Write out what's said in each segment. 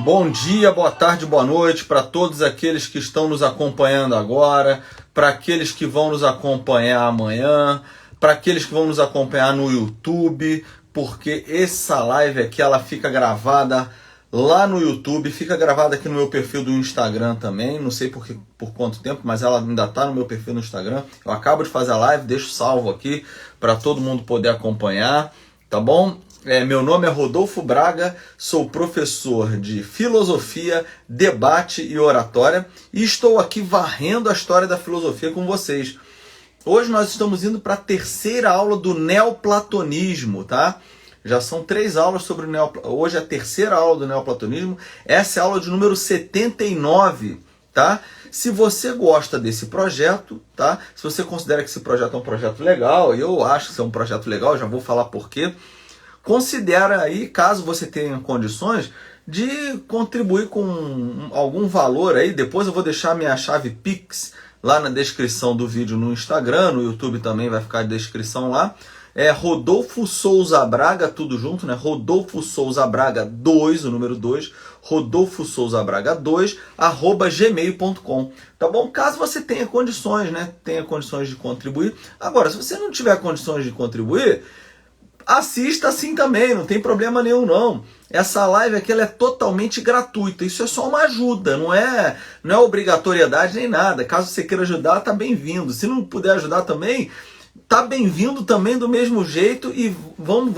Bom dia, boa tarde, boa noite para todos aqueles que estão nos acompanhando agora, para aqueles que vão nos acompanhar amanhã, para aqueles que vão nos acompanhar no YouTube, porque essa live aqui ela fica gravada lá no YouTube, fica gravada aqui no meu perfil do Instagram também, não sei por quanto tempo, mas ela ainda está no meu perfil no Instagram. Eu acabo de fazer a live, deixo salvo aqui para todo mundo poder acompanhar, tá bom? Meu nome é Rodolfo Braga, sou professor de filosofia, debate e oratória e estou aqui varrendo a história da filosofia com vocês. Hoje nós estamos indo para a terceira aula do neoplatonismo, tá? Já são 3 aulas sobre o neoplatonismo. Hoje é a terceira aula do neoplatonismo. Essa é a aula de número 79, tá? Se você gosta desse projeto, tá? Se você considera que esse projeto é um projeto legal, e eu acho que isso é um projeto legal, já vou falar por quê. Considera aí, caso você tenha condições, de contribuir com algum valor aí. Depois eu vou deixar minha chave Pix lá na descrição do vídeo no Instagram, no YouTube também vai ficar a descrição lá. Rodolfo Souza Braga, tudo junto, né? Rodolfo Souza Braga 2, o número 2, Rodolfo Souza Braga 2, @gmail.com. Tá bom? Caso você tenha condições, né? Tenha condições de contribuir. Agora, se você não tiver condições de contribuir, assista assim também, não tem problema nenhum não. Essa live aqui ela é totalmente gratuita, isso é só uma ajuda, não é obrigatoriedade nem nada. Caso você queira ajudar, tá bem-vindo. Se não puder ajudar também, tá bem-vindo também do mesmo jeito e vamos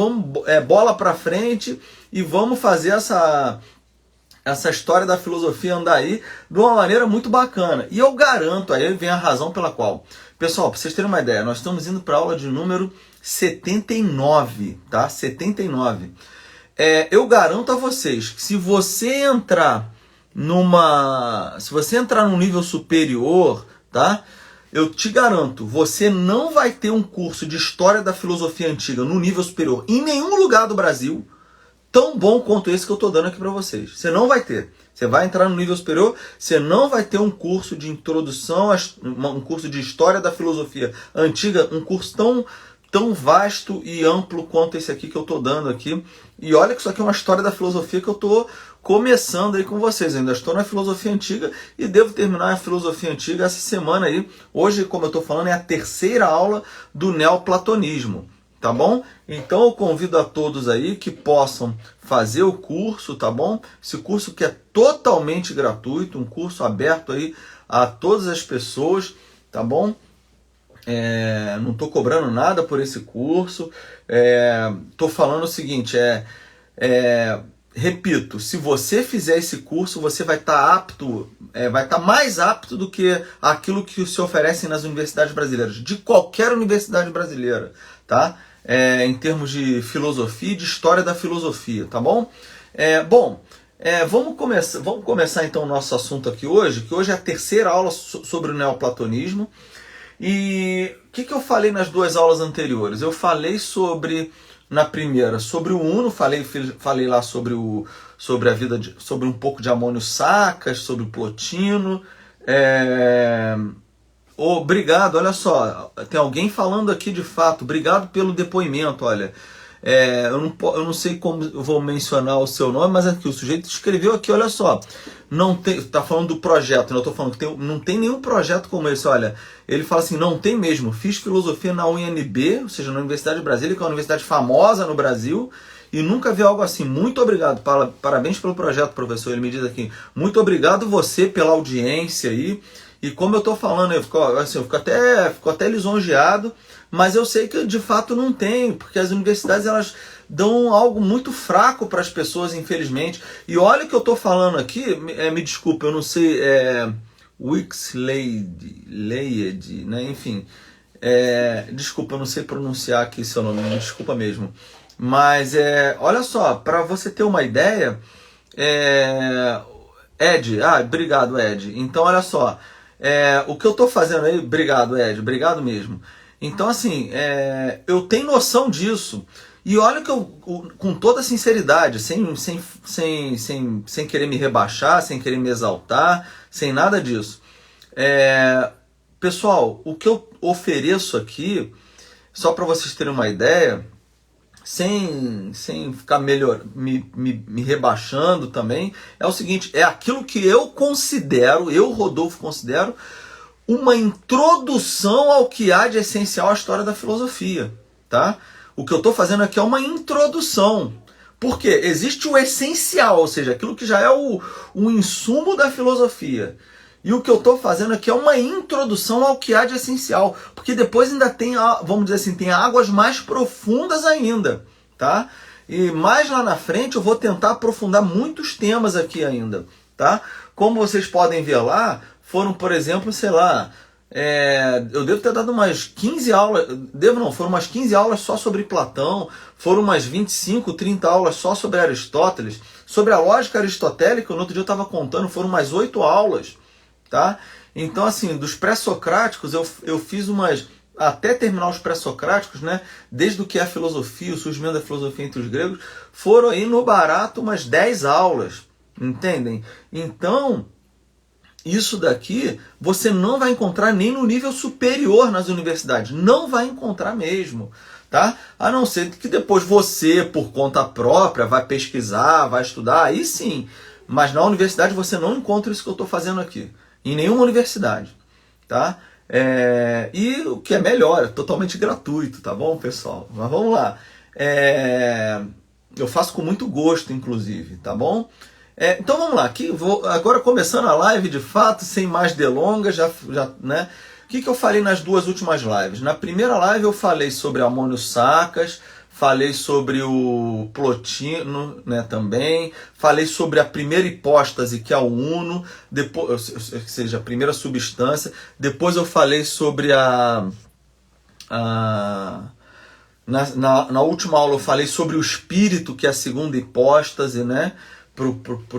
bola pra frente e vamos fazer essa história da filosofia andar aí de uma maneira muito bacana. E eu garanto, aí vem a razão pela qual. Pessoal, para vocês terem uma ideia, nós estamos indo para a aula de número 79, tá? 79. Eu garanto a vocês que se você entrar num nível superior, tá? Eu te garanto, você não vai ter um curso de história da filosofia antiga no nível superior em nenhum lugar do Brasil tão bom quanto esse que eu estou dando aqui para vocês. Você não vai ter. Você vai entrar no nível superior, você não vai ter um curso de introdução, um curso de história da filosofia antiga, um curso tão vasto e amplo quanto esse aqui que eu estou dando aqui. E olha que isso aqui é uma história da filosofia que eu estou começando aí com vocês. Eu ainda estou na filosofia antiga e devo terminar a filosofia antiga essa semana aí. Hoje, como eu estou falando, é a terceira aula do neoplatonismo. Tá bom? Então eu convido a todos aí que possam fazer o curso, tá bom? Esse curso que é totalmente gratuito, um curso aberto aí a todas as pessoas, tá bom? Não estou cobrando nada por esse curso. Estou falando o seguinte, repito, se você fizer esse curso, você vai estar apto, vai estar mais apto do que aquilo que se oferecem nas universidades brasileiras, de qualquer universidade brasileira, tá? Em termos de filosofia e de história da filosofia, tá bom? Vamos começar então o nosso assunto aqui hoje, que hoje é a terceira aula sobre o neoplatonismo. E o que eu falei nas 2 aulas anteriores? Eu falei na primeira, sobre o Uno, falei lá sobre a vida, sobre um pouco de Amônio Sacas, sobre o Plotino. Obrigado, olha só, tem alguém falando aqui de fato, obrigado pelo depoimento, olha. Eu não sei como eu vou mencionar o seu nome, mas aqui o sujeito escreveu aqui, olha só, tá falando do projeto, né? Eu tô falando que não tem nenhum projeto como esse, olha. Ele fala assim, não tem mesmo, fiz filosofia na UNB, ou seja, na Universidade de Brasília, que é uma universidade famosa no Brasil, e nunca vi algo assim. Muito obrigado, parabéns pelo projeto, professor. Ele me diz aqui, muito obrigado você pela audiência aí. E como eu estou falando, eu fico até lisonjeado, mas eu sei que de fato não tem, porque as universidades elas dão algo muito fraco para as pessoas, infelizmente. E olha o que eu estou falando aqui, me desculpa, eu não sei, Wixlade, né? Enfim, desculpa, eu não sei pronunciar aqui seu nome, me desculpa mesmo. Mas olha só, para você ter uma ideia, Ed, obrigado Ed. Então olha só, o que eu estou fazendo aí, obrigado Ed, obrigado mesmo. Então assim, eu tenho noção disso. E olha que eu, com toda sinceridade, sem querer me rebaixar, sem querer me exaltar, sem nada disso. Pessoal, o que eu ofereço aqui, só para vocês terem uma ideia, sem ficar me rebaixando também, é o seguinte, é aquilo que eu considero, eu, Rodolfo, considero uma introdução ao que há de essencial à história da filosofia, tá? O que eu estou fazendo aqui é uma introdução. Por quê? Existe o essencial, ou seja, aquilo que já é o insumo da filosofia. E o que eu estou fazendo aqui é uma introdução ao que há de essencial. Porque depois ainda tem, vamos dizer assim, tem águas mais profundas ainda, tá? E mais lá na frente eu vou tentar aprofundar muitos temas aqui ainda, tá? Como vocês podem ver lá, foram, por exemplo, sei lá, eu devo ter dado umas 15 aulas, foram umas 15 aulas só sobre Platão, foram umas 25, 30 aulas só sobre Aristóteles, sobre a lógica aristotélica, no outro dia eu estava contando, foram umas 8 aulas, tá? Então, assim, dos pré-socráticos, eu fiz umas, até terminar os pré-socráticos, né, desde o que é a filosofia, o surgimento da filosofia entre os gregos, foram aí no barato umas 10 aulas, entendem? Então, isso daqui você não vai encontrar nem no nível superior nas universidades. Não vai encontrar mesmo, tá? A não ser que depois você, por conta própria, vai pesquisar, vai estudar, aí sim. Mas na universidade você não encontra isso que eu estou fazendo aqui. Em nenhuma universidade, tá? E o que é melhor, é totalmente gratuito, tá bom, pessoal? Mas vamos lá. Eu faço com muito gosto, inclusive, tá bom? Então vamos lá, aqui agora começando a live de fato, sem mais delongas, né? O que eu falei nas duas últimas lives? Na primeira live eu falei sobre Ammônio Saccas, falei sobre o Plotino, né, também, falei sobre a primeira hipóstase, que é o uno, depois, ou seja, a primeira substância, depois eu falei sobre na última aula eu falei sobre o espírito, que é a segunda hipóstase, né? Pro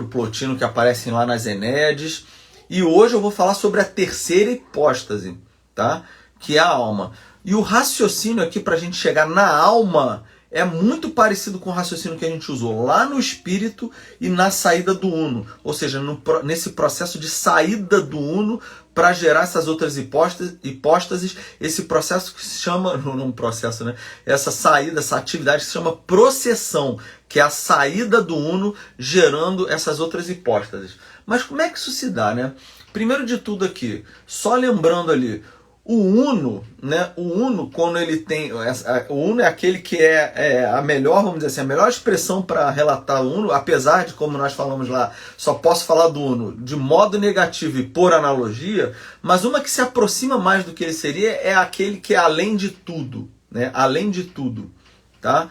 Plotino, que aparecem lá nas Enéides. E hoje eu vou falar sobre a terceira hipóstase, tá? Que é a alma. E o raciocínio aqui para a gente chegar na alma é muito parecido com o raciocínio que a gente usou lá no espírito e na saída do uno. Ou seja, nesse processo de saída do uno para gerar essas outras hipóstases, esse processo que se chama, não processo, né? Essa saída, essa atividade que se chama processão, que é a saída do uno gerando essas outras hipóstases. Mas como é que isso se dá, né? Primeiro de tudo aqui, só lembrando ali, o uno, né? O uno, quando ele tem, o uno é aquele que é a melhor, vamos dizer assim, a melhor expressão para relatar o uno, apesar de, como nós falamos lá, só posso falar do uno de modo negativo e por analogia, mas uma que se aproxima mais do que ele seria é aquele que é além de tudo, né? Além de tudo, tá?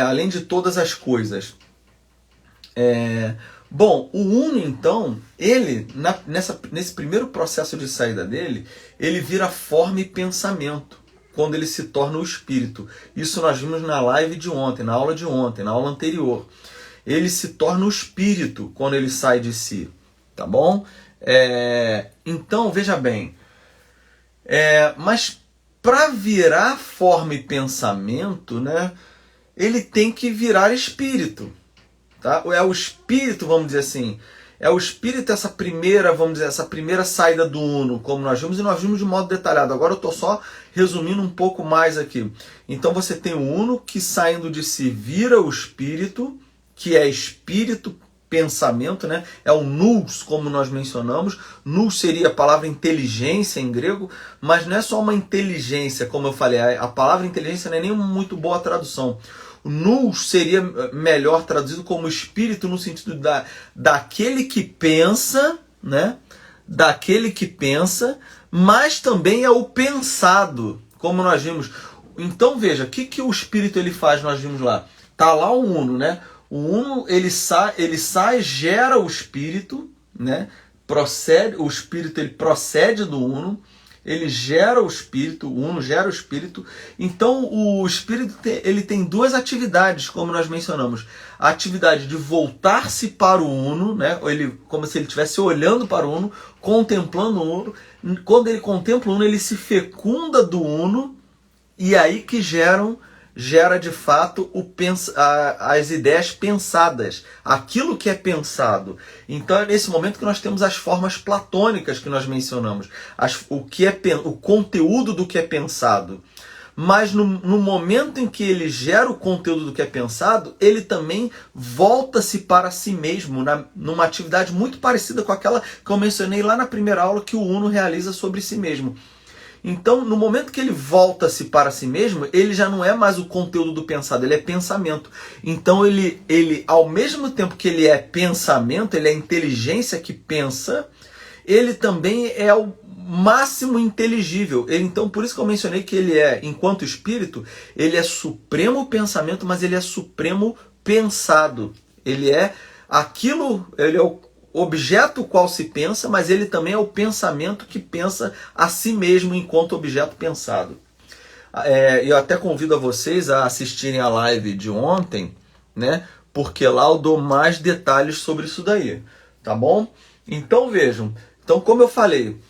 Além de todas as coisas. Bom, o uno, então, ele, nesse primeiro processo de saída dele, ele vira forma e pensamento, quando ele se torna o espírito. Isso nós vimos na live de ontem, na aula de ontem, na aula anterior. Ele se torna o espírito quando ele sai de si, tá bom? Então, veja bem, mas para virar forma e pensamento, né, ele tem que virar espírito. Tá? É o espírito, vamos dizer assim, é o espírito essa primeira saída do uno, como nós vimos, e nós vimos de modo detalhado. Agora eu estou só resumindo um pouco mais aqui. Então você tem o uno que saindo de si vira o espírito, que é espírito, pensamento, né? É o nous, como nós mencionamos. Nous seria a palavra inteligência em grego, mas não é só uma inteligência, como eu falei, a palavra inteligência não é nem muito boa tradução. Nous seria melhor traduzido como espírito no sentido daquele que pensa, né? Daquele que pensa, mas também é o pensado, como nós vimos. Então veja, o que o espírito ele faz, nós vimos lá. Tá lá o uno, né? O uno ele sai, gera o espírito, né? O espírito ele procede do uno. Ele gera o espírito, o uno gera o espírito. Então o espírito ele tem duas atividades, como nós mencionamos. A atividade de voltar-se para o uno, né? Como se ele estivesse olhando para o uno, contemplando o uno. Quando ele contempla o uno, ele se fecunda do uno, e aí que gera de fato as ideias pensadas, aquilo que é pensado. Então é nesse momento que nós temos as formas platônicas que nós mencionamos, o conteúdo do que é pensado. mas no momento em que ele gera o conteúdo do que é pensado, ele também volta-se para si mesmo, numa atividade muito parecida com aquela que eu mencionei lá na primeira aula que o Uno realiza sobre si mesmo. Então, no momento que ele volta-se para si mesmo, ele já não é mais o conteúdo do pensado, ele é pensamento. Então, ele ao mesmo tempo que ele é pensamento, ele é a inteligência que pensa, ele também é o máximo inteligível. Então, por isso que eu mencionei que ele é, enquanto espírito, ele é supremo pensamento, mas ele é supremo pensado. Ele é aquilo, ele é o objeto qual se pensa, mas ele também é o pensamento que pensa a si mesmo enquanto objeto pensado. Eu até convido a vocês a assistirem a live de ontem, né? Porque lá eu dou mais detalhes sobre isso daí, tá bom? Então vejam, então como eu falei,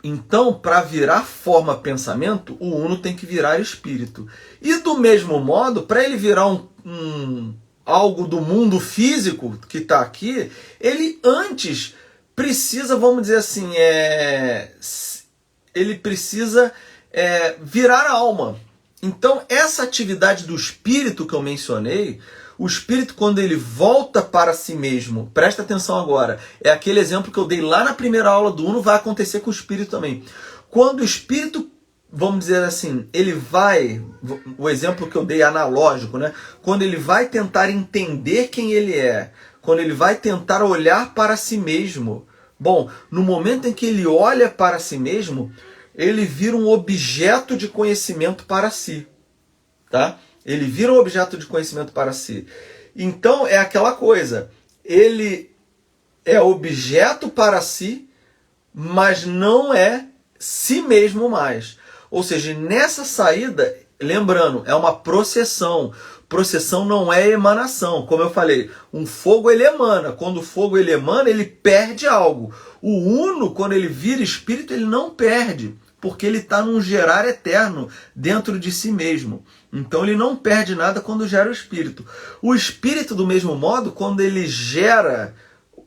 então para virar forma pensamento, o Uno tem que virar espírito. E do mesmo modo, para ele virar algo do mundo físico que está aqui, ele antes precisa, vamos dizer assim, ele precisa virar alma. Então, essa atividade do espírito que eu mencionei, o espírito, quando ele volta para si mesmo, presta atenção agora, é aquele exemplo que eu dei lá na primeira aula do Uno, vai acontecer com o espírito também. Quando o espírito, vamos dizer assim, ele vai, o exemplo que eu dei analógico, né? Quando ele vai tentar entender quem ele é, quando ele vai tentar olhar para si mesmo, bom, no momento em que ele olha para si mesmo, ele vira um objeto de conhecimento para si, tá? Ele vira um objeto de conhecimento para si. Então é aquela coisa, ele é objeto para si, mas não é si mesmo mais. Ou seja, nessa saída, lembrando, é uma processão. Processão não é emanação. Como eu falei, um fogo ele emana. Quando o fogo ele emana, ele perde algo. O Uno, quando ele vira espírito, ele não perde, porque ele está num gerar eterno dentro de si mesmo. Então ele não perde nada quando gera o espírito. O espírito, do mesmo modo, quando ele gera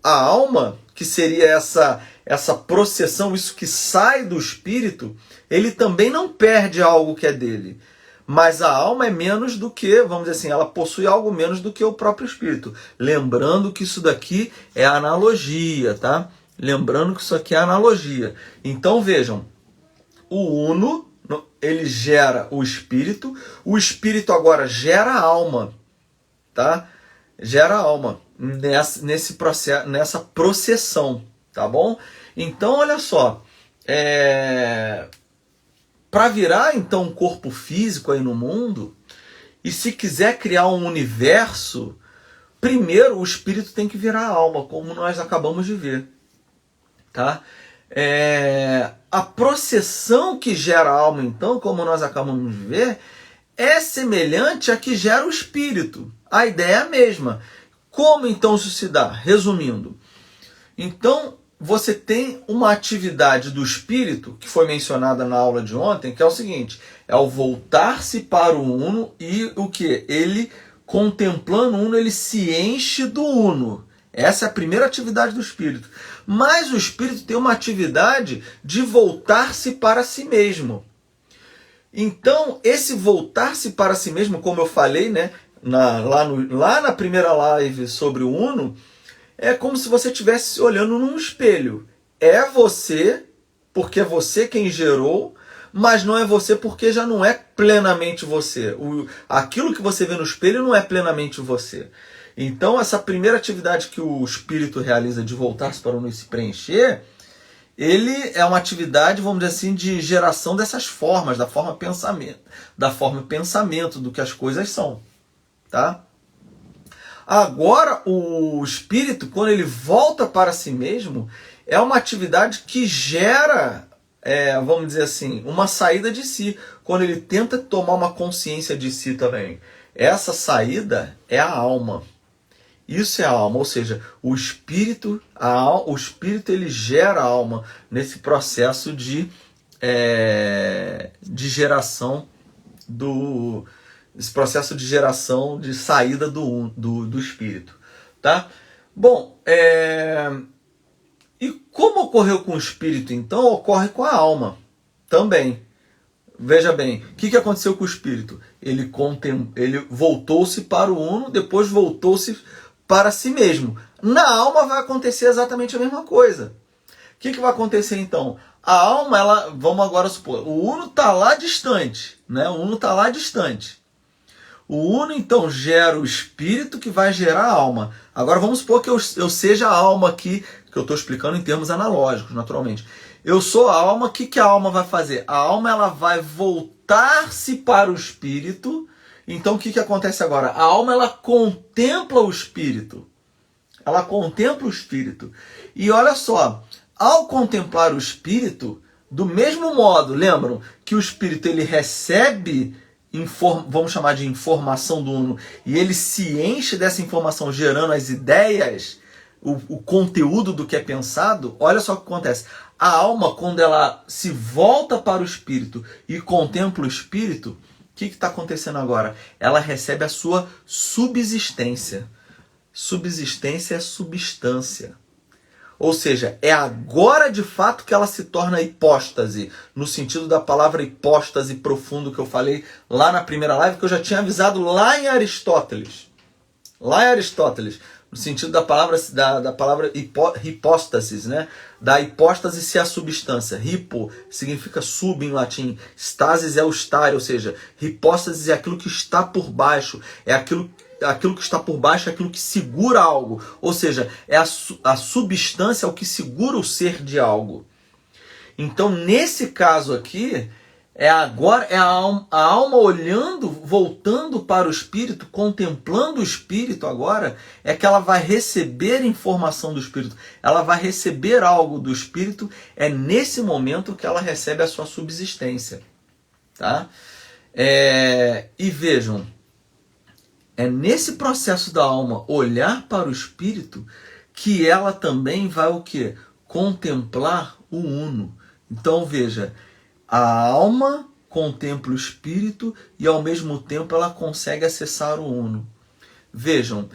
a alma, que seria essa processão, isso que sai do espírito, ele também não perde algo que é dele. Mas a alma é menos do que, vamos dizer assim, ela possui algo menos do que o próprio espírito. Lembrando que isso daqui é analogia, tá? Lembrando que isso aqui é analogia. Então vejam, o Uno, ele gera o espírito agora gera a alma, tá? Gera a alma nesse processo, nessa processão, tá bom? Então, olha só, para virar então um corpo físico aí no mundo, e se quiser criar um universo, primeiro o espírito tem que virar a alma, como nós acabamos de ver, tá? A processão que gera a alma, então, como nós acabamos de ver, é semelhante à que gera o espírito. A ideia é a mesma. Como então isso se dá? Resumindo, então você tem uma atividade do espírito, que foi mencionada na aula de ontem, que é o seguinte, é o voltar-se para o Uno e o que? Ele, contemplando o Uno, ele se enche do Uno. Essa é a primeira atividade do espírito. Mas o espírito tem uma atividade de voltar-se para si mesmo. Então, esse voltar-se para si mesmo, como eu falei, né, lá na primeira live sobre o Uno, é como se você estivesse olhando num espelho. É você, porque é você quem gerou, mas não é você porque já não é plenamente você. Aquilo que você vê no espelho não é plenamente você. Então, essa primeira atividade que o espírito realiza de voltar-se para o Uno e se preencher, ele é uma atividade, vamos dizer assim, de geração dessas formas, da forma pensamento do que as coisas são, tá? Agora, o espírito, quando ele volta para si mesmo, é uma atividade que gera, vamos dizer assim, uma saída de si, quando ele tenta tomar uma consciência de si também. Essa saída é a alma. Isso é a alma, ou seja, o espírito ele gera a alma nesse processo de geração esse processo de geração, de saída do espírito, tá? Bom, e como ocorreu com o espírito, então, ocorre com a alma também. Veja bem, o que aconteceu com o espírito? Ele voltou-se para o uno, depois voltou-se para si mesmo. Na alma vai acontecer exatamente a mesma coisa. O que vai acontecer então? A alma, vamos agora supor, o uno está lá distante, né? O uno está lá distante. O uno então gera o espírito que vai gerar a alma. Agora vamos supor que eu seja a alma aqui, que eu estou explicando em termos analógicos, naturalmente. Eu sou a alma, o que a alma vai fazer? A alma ela vai voltar-se para o espírito. Então o que acontece agora? A alma ela contempla o espírito. Ela contempla o espírito. E olha só, ao contemplar o espírito, do mesmo modo, lembram que o espírito ele recebe, vamos chamar de informação do uno, e ele se enche dessa informação gerando as ideias, o conteúdo do que é pensado. Olha só o que acontece. A alma, quando ela se volta para o espírito e contempla o espírito, o que está acontecendo agora? Ela recebe a sua subsistência. Subsistência é substância. Ou seja, é agora de fato que ela se torna hipóstase, no sentido da palavra hipóstase profundo que eu falei lá na primeira live, que eu já tinha avisado lá em Aristóteles. Lá em Aristóteles, no sentido da palavra hipóstasis, né? Da hipóstase ser a substância. Hipo significa sub em latim, stasis é o estar, ou seja, hipóstase é aquilo que está por baixo, é aquilo que está por baixo, é aquilo que segura algo, ou seja, é a substância, é o que segura o ser de algo. Então, nesse caso aqui, agora a alma olhando, voltando para o espírito, contemplando o espírito agora, é que ela vai receber informação do espírito, ela vai receber algo do espírito, é nesse momento que ela recebe a sua subsistência. Tá? E vejam, é nesse processo da alma olhar para o espírito que ela também vai o quê? Contemplar o uno. Então veja, a alma contempla o espírito e ao mesmo tempo ela consegue acessar o uno. Vejam,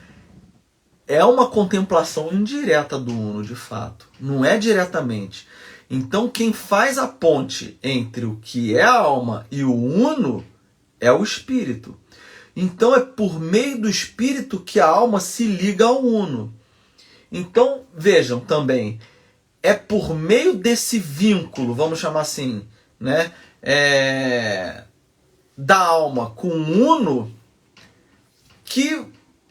é uma contemplação indireta do uno de fato, não é diretamente. Então quem faz a ponte entre o que é a alma e o uno é o espírito. Então é por meio do espírito que a alma se liga ao uno. Então vejam também, é por meio desse vínculo, vamos chamar assim, né, da alma com o uno, que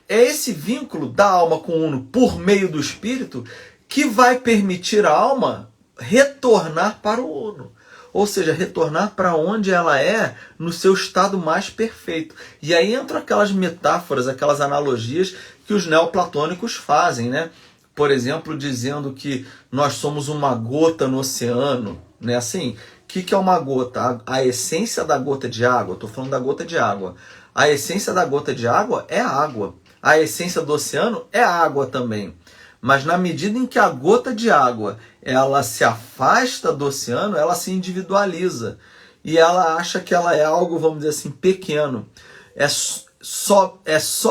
é esse vínculo da alma com o uno por meio do espírito que vai permitir a alma retornar para o uno. Ou seja, retornar para onde ela é no seu estado mais perfeito. E aí entram aquelas metáforas, aquelas analogias que os neoplatônicos fazem, né? Por exemplo, dizendo que nós somos uma gota no oceano, né? Assim, o que é uma gota? A essência da gota de água, estou falando da gota de água. A essência da gota de água é a água. A essência do oceano é a água também. Mas na medida em que a gota de água ela se afasta do oceano, ela se individualiza. E ela acha que ela é algo, vamos dizer assim, pequeno. É só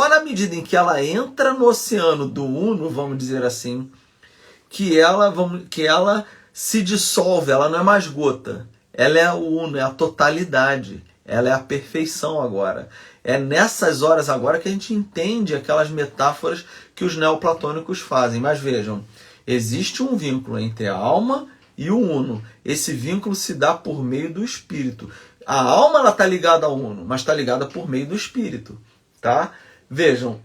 na medida em que ela entra no oceano do uno, vamos dizer assim, que ela se dissolve, ela não é mais gota. Ela é o uno, é a totalidade. Ela é a perfeição agora. É nessas horas agora que a gente entende aquelas metáforas que os neoplatônicos fazem. Mas vejam, existe um vínculo entre a alma e o uno. Esse vínculo se dá por meio do espírito. A alma está ligada ao uno, mas está ligada por meio do espírito. Tá? Vejam,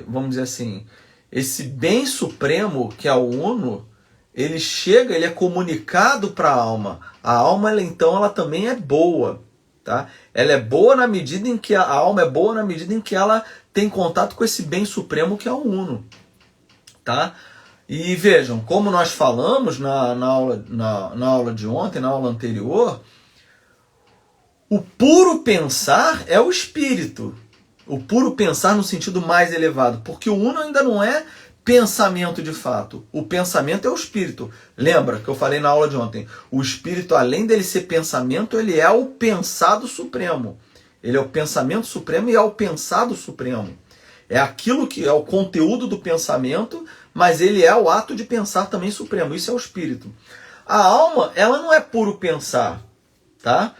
vamos dizer assim, esse bem supremo que é o uno, ele é comunicado para a alma. A alma, ela também é boa. Tá? Ela é boa na medida em que a alma é boa na medida em que ela tem contato com esse bem supremo que é o uno. Tá? E vejam, como nós falamos na aula de ontem, na aula anterior, o puro pensar é o espírito. O puro pensar no sentido mais elevado. Porque o uno ainda não é pensamento de fato. O pensamento é o espírito. Lembra que eu falei na aula de ontem? O espírito, além dele ser pensamento, ele é o pensado supremo. Ele é o pensamento supremo e é o pensado supremo. É aquilo que é o conteúdo do pensamento, mas ele é o ato de pensar também supremo. Isso é o espírito. A alma, ela não é puro pensar. tá?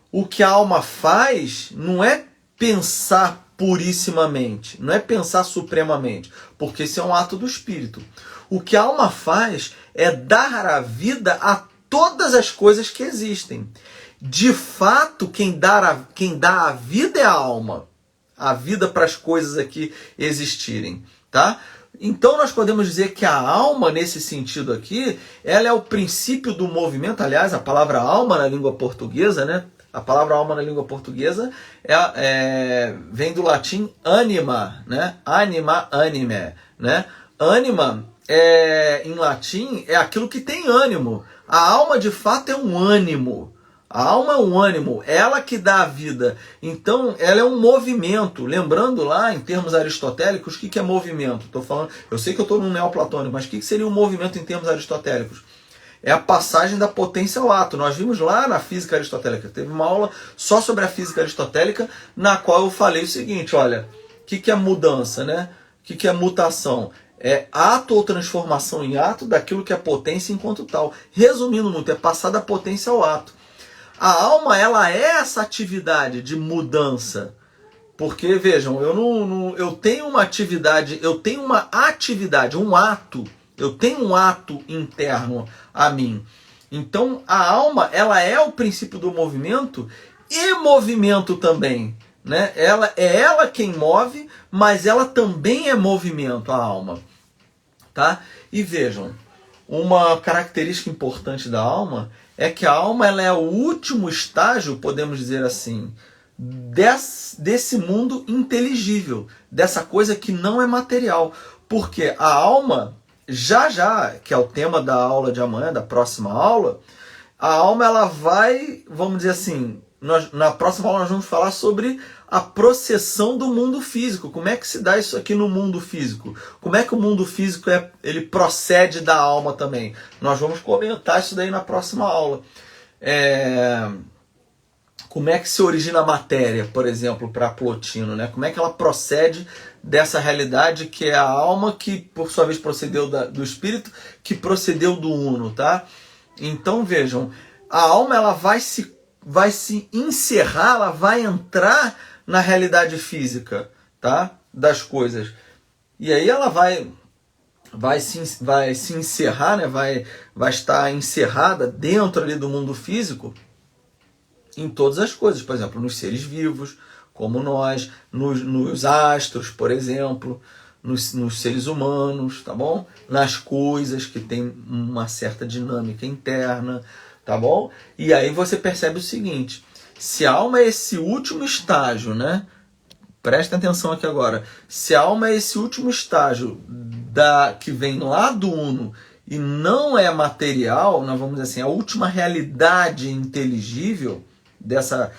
O que a alma faz não é pensar purissimamente, não é pensar supremamente, porque esse é um ato do espírito. O que a alma faz é dar a vida a todas as coisas que existem. De fato, quem dá a vida é a alma. A vida para as coisas aqui existirem, tá? Então nós podemos dizer que a alma, nesse sentido aqui, ela é o princípio do movimento. Aliás, a palavra alma na língua portuguesa, né? A palavra alma na língua portuguesa vem do latim anima, né? Anima, anime, né? Anima, em latim, é aquilo que tem ânimo. A alma, de fato, é um ânimo. A alma é um ânimo, ela que dá a vida. Então, ela é um movimento. Lembrando lá, em termos aristotélicos, o que é movimento? Eu sei que eu estou num neoplatônico, mas o que seria um movimento em termos aristotélicos? É a passagem da potência ao ato. Nós vimos lá na física aristotélica. Teve uma aula só sobre a física aristotélica, na qual eu falei o seguinte, olha, o que é mudança, né? O que é mutação? É ato ou transformação em ato daquilo que é potência enquanto tal. Resumindo muito, é passar da potência ao ato. A alma, ela é essa atividade de mudança. Porque, vejam, eu tenho uma atividade, um ato. Eu tenho um ato interno a mim. Então, a alma, ela é o princípio do movimento e movimento também, né? Ela quem move, mas ela também é movimento, a alma, tá? E vejam, uma característica importante da alma é que a alma, ela é o último estágio, podemos dizer assim, desse mundo inteligível, dessa coisa que não é material. Porque a alma, já, que é o tema da aula de amanhã, da próxima aula, a alma, ela vai, vamos dizer assim, na próxima aula nós vamos falar sobre a processão do mundo físico. Como é que se dá isso aqui no mundo físico? Como é que o mundo físico ele procede da alma também? Nós vamos comentar isso daí na próxima aula. Como é que se origina a matéria, por exemplo, para Plotino, né? Como é que ela procede dessa realidade que é a alma, que por sua vez procedeu do espírito, que procedeu do uno, tá? Então vejam, a alma, ela vai se encerrar, ela vai entrar na realidade física, tá? Das coisas. E aí ela vai se encerrar, né? vai estar encerrada dentro ali do mundo físico em todas as coisas, por exemplo, nos seres vivos, como nós, nos astros, por exemplo, nos seres humanos, tá bom? Nas coisas que tem uma certa dinâmica interna, tá bom? E aí você percebe o seguinte, se a alma é esse último estágio, né? Prestem atenção aqui agora. Se a alma é esse último estágio que vem lá do uno e não é material, nós vamos dizer assim, a última realidade inteligível dessa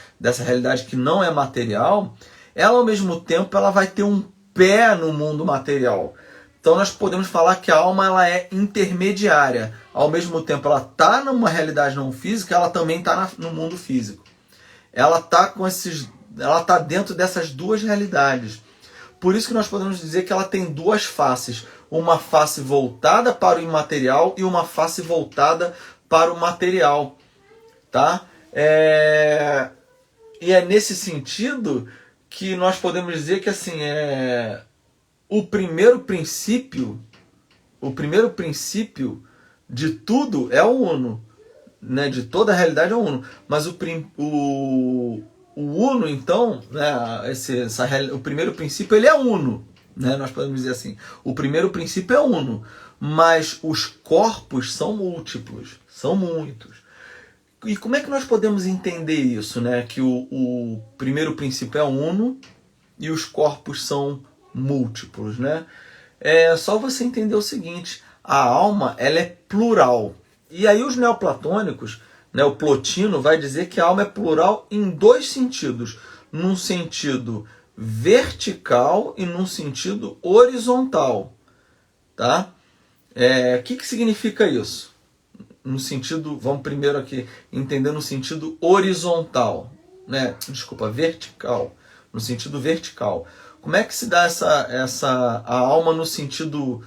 realidade que não é material, ela ao mesmo tempo ela vai ter um pé no mundo material. Então nós podemos falar que a alma, ela é intermediária. Ao mesmo tempo ela está numa realidade não física, ela também está no mundo físico. Ela está dentro dessas duas realidades. Por isso que nós podemos dizer que ela tem duas faces. Uma face voltada para o imaterial e uma face voltada para o material. Tá? E é nesse sentido que nós podemos dizer que assim, o primeiro princípio de tudo é o uno, né? De toda a realidade é o uno. Mas o uno, então, né? O primeiro princípio, ele é uno, né? Nós podemos dizer assim, o primeiro princípio é uno, mas os corpos são múltiplos, são muitos. E como é que nós podemos entender isso, né? Que o primeiro princípio é uno e os corpos são múltiplos, né? É só você entender o seguinte, a alma, ela é plural. E aí os neoplatônicos, né, o Plotino vai dizer que a alma é plural em dois sentidos. Num sentido vertical e num sentido horizontal. Tá? O que significa isso? No sentido, vamos primeiro aqui entender no sentido horizontal, né? Desculpa, vertical, no sentido vertical. Como é que se dá a alma no sentido,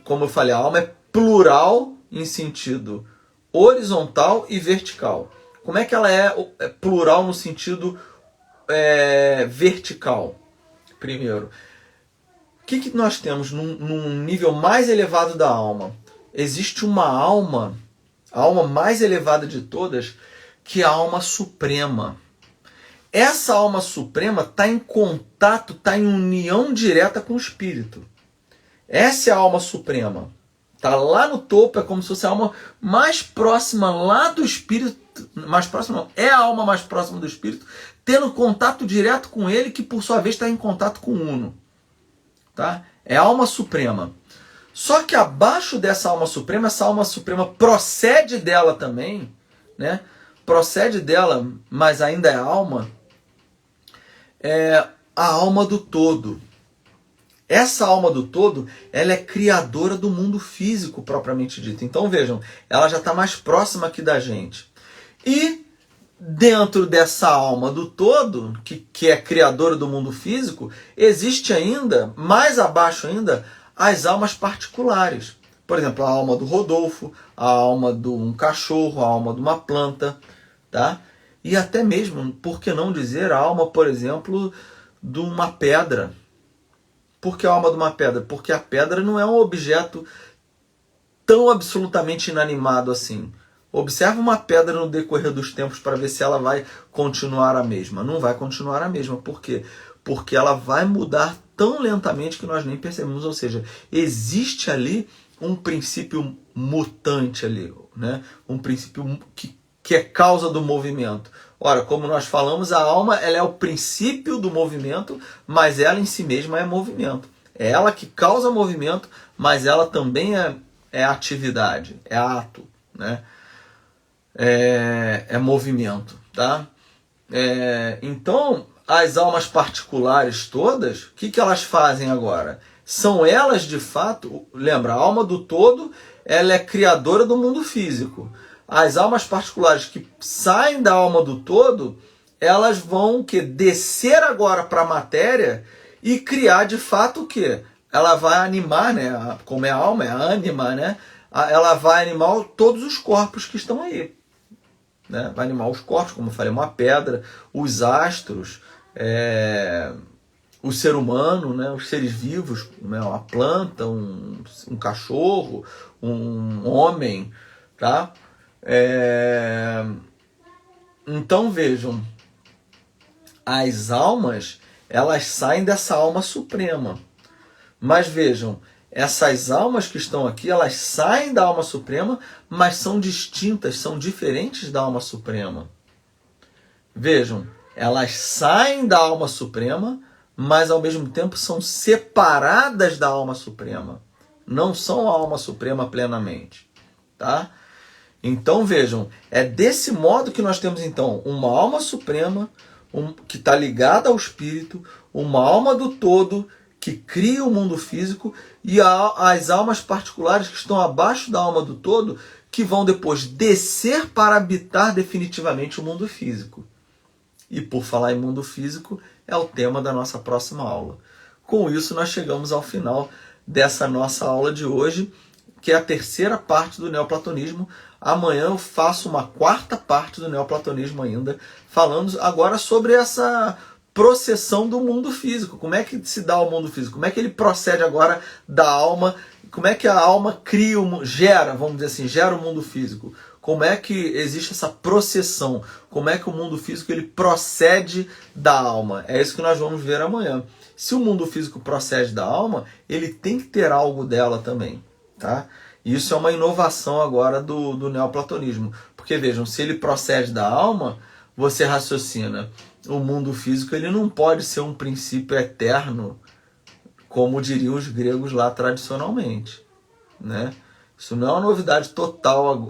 como eu falei, a alma é plural em sentido horizontal e vertical. Como é que ela é plural no sentido vertical? Primeiro, o que nós temos num nível mais elevado da alma? Existe uma alma, a alma mais elevada de todas, que é a alma suprema. Essa alma suprema está em contato, está em união direta com o espírito. Essa é a alma suprema. Está lá no topo, é como se fosse a alma mais próxima lá do espírito, mais próxima não, é a alma mais próxima do espírito, tendo contato direto com ele, que por sua vez está em contato com o Uno. Tá? É a alma suprema. Só que abaixo dessa alma suprema, essa alma suprema procede dela também, né? Procede dela, mas ainda é alma, é a alma do todo. Essa alma do todo, ela é criadora do mundo físico propriamente dito. Então vejam, ela já está mais próxima aqui da gente. E dentro dessa alma do todo, que é criadora do mundo físico, existe ainda, mais abaixo ainda, as almas particulares. Por exemplo, a alma do Rodolfo, a alma de um cachorro, a alma de uma planta, tá? E até mesmo, por que não dizer, a alma, por exemplo, de uma pedra. Por que a alma de uma pedra? Porque a pedra não é um objeto tão absolutamente inanimado assim. Observa uma pedra no decorrer dos tempos para ver se ela vai continuar a mesma. Não vai continuar a mesma. Por quê? Porque ela vai mudar tão lentamente que nós nem percebemos. Ou seja, existe ali um princípio mutante ali, né? Um princípio que é causa do movimento. Ora, como nós falamos, a alma ela é o princípio do movimento, mas ela em si mesma é movimento. É ela que causa movimento, mas ela também é atividade, é ato, né? É movimento, tá? Então, as almas particulares todas, o que elas fazem agora? São elas, de fato, lembra, a alma do todo, ela é criadora do mundo físico. As almas particulares que saem da alma do todo, elas vão descer agora para a matéria e criar, de fato, o quê? Ela vai animar, né? Como é a alma, é a ânima, né? Ela vai animar todos os corpos que estão aí. Né? Vai animar os corpos, como eu falei, uma pedra, os astros, o ser humano, né? Os seres vivos, né? Uma planta, um cachorro, um homem, tá? Então vejam, as almas, elas saem dessa alma suprema. Mas vejam, essas almas que estão aqui, elas saem da alma suprema, mas são distintas, são diferentes da alma suprema. Vejam, elas saem da alma suprema, mas ao mesmo tempo são separadas da alma suprema. Não são a alma suprema plenamente, tá? Então vejam, é desse modo que nós temos então uma alma suprema que está ligada ao espírito, uma alma do todo que cria o mundo físico e as almas particulares que estão abaixo da alma do todo que vão depois descer para habitar definitivamente o mundo físico. E por falar em mundo físico, é o tema da nossa próxima aula. Com isso nós chegamos ao final dessa nossa aula de hoje, que é a terceira parte do neoplatonismo. Amanhã eu faço uma quarta parte do neoplatonismo ainda, falando agora sobre essa processão do mundo físico. Como é que se dá o mundo físico? Como é que ele procede agora da alma? Como é que a alma cria, gera, vamos dizer assim, gera o mundo físico? Como é que existe essa processão? Como é que o mundo físico ele procede da alma? É isso que nós vamos ver amanhã. Se o mundo físico procede da alma, ele tem que ter algo dela também, tá? Isso é uma inovação agora do neoplatonismo. Porque vejam, se ele procede da alma, você raciocina, o mundo físico ele não pode ser um princípio eterno, como diriam os gregos lá tradicionalmente, né? Isso não é uma novidade total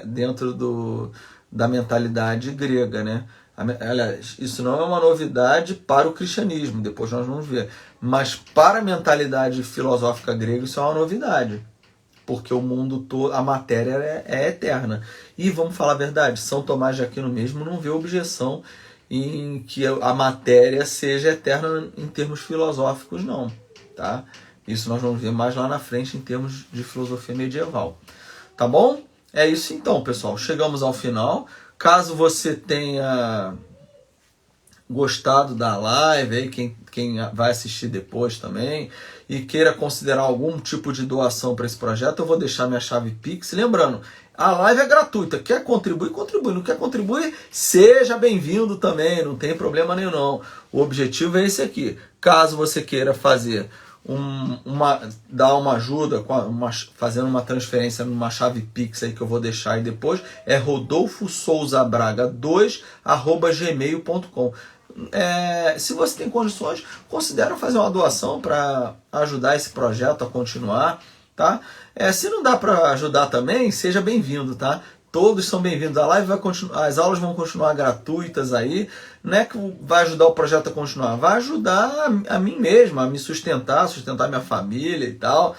dentro da mentalidade grega, né? Aliás, isso não é uma novidade para o cristianismo, depois nós vamos ver. Mas para a mentalidade filosófica grega isso é uma novidade. Porque o mundo todo, a matéria é eterna. E vamos falar a verdade, São Tomás de Aquino mesmo não vê objeção em que a matéria seja eterna em termos filosóficos, não. Tá? Isso nós vamos ver mais lá na frente em termos de filosofia medieval. Tá bom? É isso então, pessoal. Chegamos ao final. Caso você tenha gostado da live, aí, quem vai assistir depois também, e queira considerar algum tipo de doação para esse projeto, eu vou deixar minha chave Pix. Lembrando, a live é gratuita. Quer contribuir? Contribui. Não quer contribuir? Seja bem-vindo também. Não tem problema nenhum, não. O objetivo é esse aqui. Caso você queira fazer dar uma ajuda fazendo uma transferência numa chave Pix aí que eu vou deixar aí depois, é rodolfosouzabraga2@gmail.com. Se você tem condições, considere fazer uma doação para ajudar esse projeto a continuar, tá? Se não dá para ajudar também, seja bem-vindo, tá? Todos são bem-vindos. A live vai continuar, as aulas vão continuar gratuitas aí. Não é que vai ajudar o projeto a continuar, vai ajudar a mim mesmo, a me sustentar minha família e tal.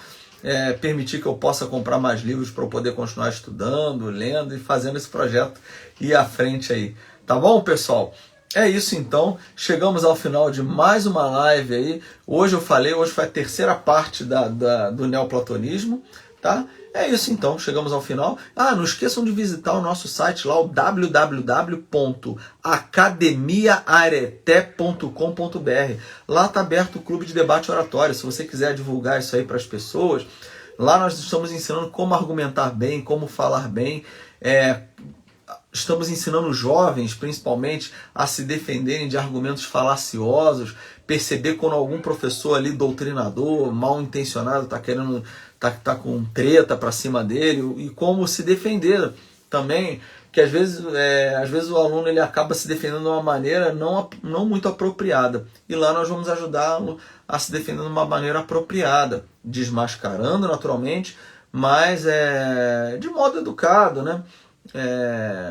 Permitir que eu possa comprar mais livros para eu poder continuar estudando, lendo e fazendo esse projeto ir à frente aí. Tá bom, pessoal? É isso então, chegamos ao final de mais uma live aí. Hoje foi a terceira parte do neoplatonismo, tá? É isso então, chegamos ao final. Não esqueçam de visitar o nosso site lá, o www.academiaareté.com.br. Lá está aberto o clube de debate oratório. Se você quiser divulgar isso aí para as pessoas, lá nós estamos ensinando como argumentar bem, como falar bem. Estamos ensinando jovens, principalmente, a se defenderem de argumentos falaciosos, perceber quando algum professor ali, doutrinador, mal intencionado, está querendo, tá com treta para cima dele, e como se defender também, que às vezes o aluno ele acaba se defendendo de uma maneira não muito apropriada, e lá nós vamos ajudá-lo a se defender de uma maneira apropriada, desmascarando naturalmente, mas de modo educado, né?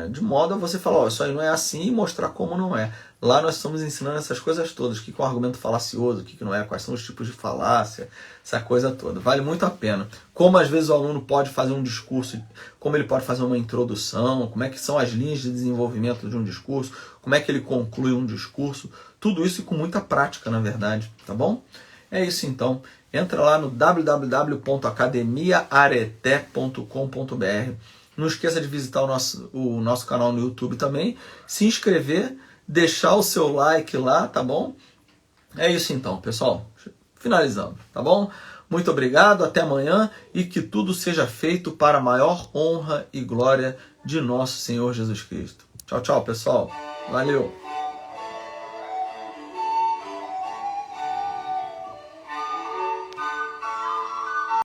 De modo a você falar, isso aí não é assim, e mostrar como não é. Lá nós estamos ensinando essas coisas todas, o que é um argumento falacioso, o que não é, quais são os tipos de falácia, essa coisa toda. Vale muito a pena. Como às vezes o aluno pode fazer um discurso, como ele pode fazer uma introdução, como é que são as linhas de desenvolvimento de um discurso, como é que ele conclui um discurso, tudo isso e com muita prática, na verdade, tá bom? É isso então. Entra lá no www.academiaareté.com.br. Não esqueça de visitar o nosso canal no YouTube também, se inscrever, deixar o seu like lá, tá bom? É isso então, pessoal. Finalizando, tá bom? Muito obrigado, até amanhã e que tudo seja feito para a maior honra e glória de nosso Senhor Jesus Cristo. Tchau, tchau, pessoal. Valeu!